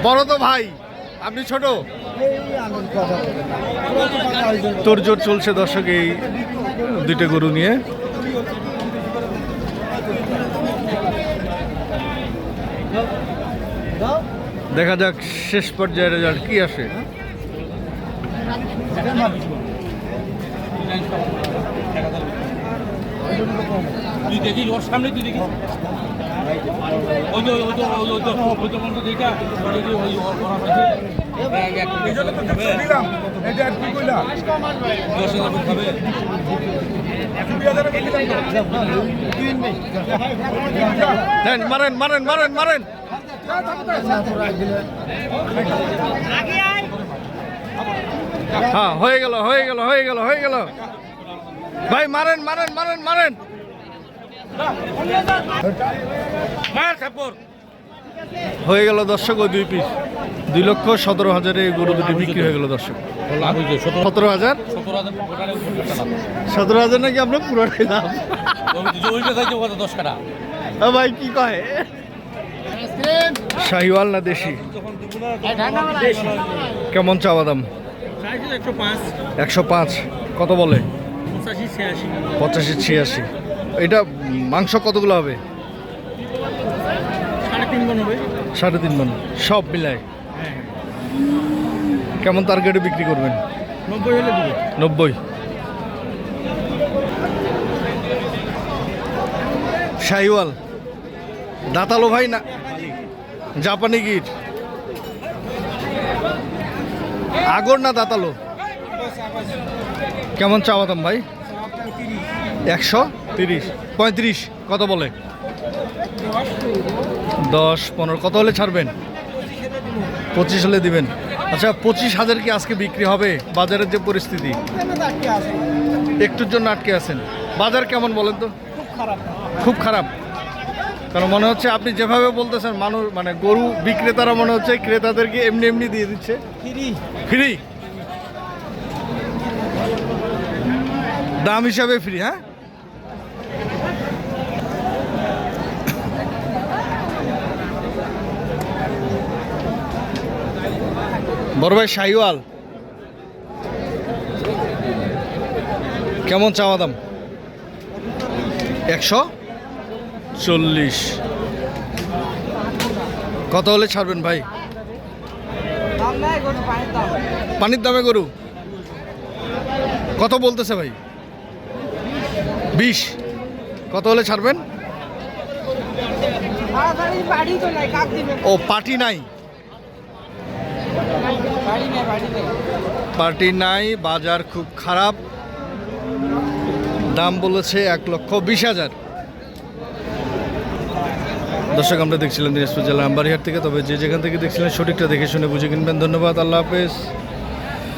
বড় তো ভাই, আপনি ছোট। তোড়জোড় চলছে দর্শক এই দুইটা গরু নিয়ে। দেখা যাক শেষ পর্যায়ে রেজাল্ট কি আসে। তুই দেখি ওর সামনে, তুই দেখি ওই তো ওই তো ওই তো ওই তো বন্ধু দেখা ওই মারেন মারেন মারেন মারেন। হ্যাঁ, হয়ে গেল হয়ে গেল হয়ে গেল হয়ে গেল ভাই, মারেন মারেন মারেন মারেন। হয়ে গেল দর্শক, ওই 2 পিস 2,17,000 এই গরু দুটি বিক্রি হয়ে গেল দর্শক। 17,000 17,000 নাকি আপনার পুরোটাই দাম। ভাই কি কয়, শাহিওয়াল না দেশি? কেমন চাওয়া দাম? 105। কত বলে? 85-86। এটা মাংস কতগুলো হবে? 3.5 মণ হবে। 3.5 মণ সব মিলায়। কেমন টার্গেটে বিক্রি করবেন? 90 হলে দিবে। 90। শাহিওয়াল দাঁতালো ভাই না জাপানি গির? আগর না দাঁতালো? কেমন চাওয়া দাম ভাই? 130। 35। কত বলে? 10-15। কত হলে ছাড়বেন? 25 হলে দিবেন। আচ্ছা, 25,000 কি আজকে বিক্রি হবে? বাজারের যে পরিস্থিতি, একটুর জন্য আটকে আছেন। বাজার কেমন বলেন তো? খুব খারাপ। কারণ মনে হচ্ছে আপনি যেভাবে বলতেছেন, মানুষ মানে গরু বিক্রেতারা মনে হচ্ছে ক্রেতাদেরকে এমনি এমনি দিয়ে দিচ্ছে ফ্রি দাম হিসাবে ফ্রি। হ্যাঁ, বড় ভাই শাহিওয়াল কেমন চাওয়া দাম? 140। কত হলে ছাড়বেন ভাই? পানির দামে গরু কত বলতেছে ভাই? 20। কত হলে ছাড়বেন? ও পার্টি নাই, পার্টি নাই, বাজার খুব খারাপ। দাম বলেছে 1,20,000। দর্শক, আমরা দেখছিলাম দিনাজপুর জেলার আমবাড়িহাট থেকে। তবে যে যেখান থেকে দেখছিলেন সঠিকটা দেখে শুনে বুঝে কিনবেন। ধন্যবাদ, আল্লাহ হাফেজ।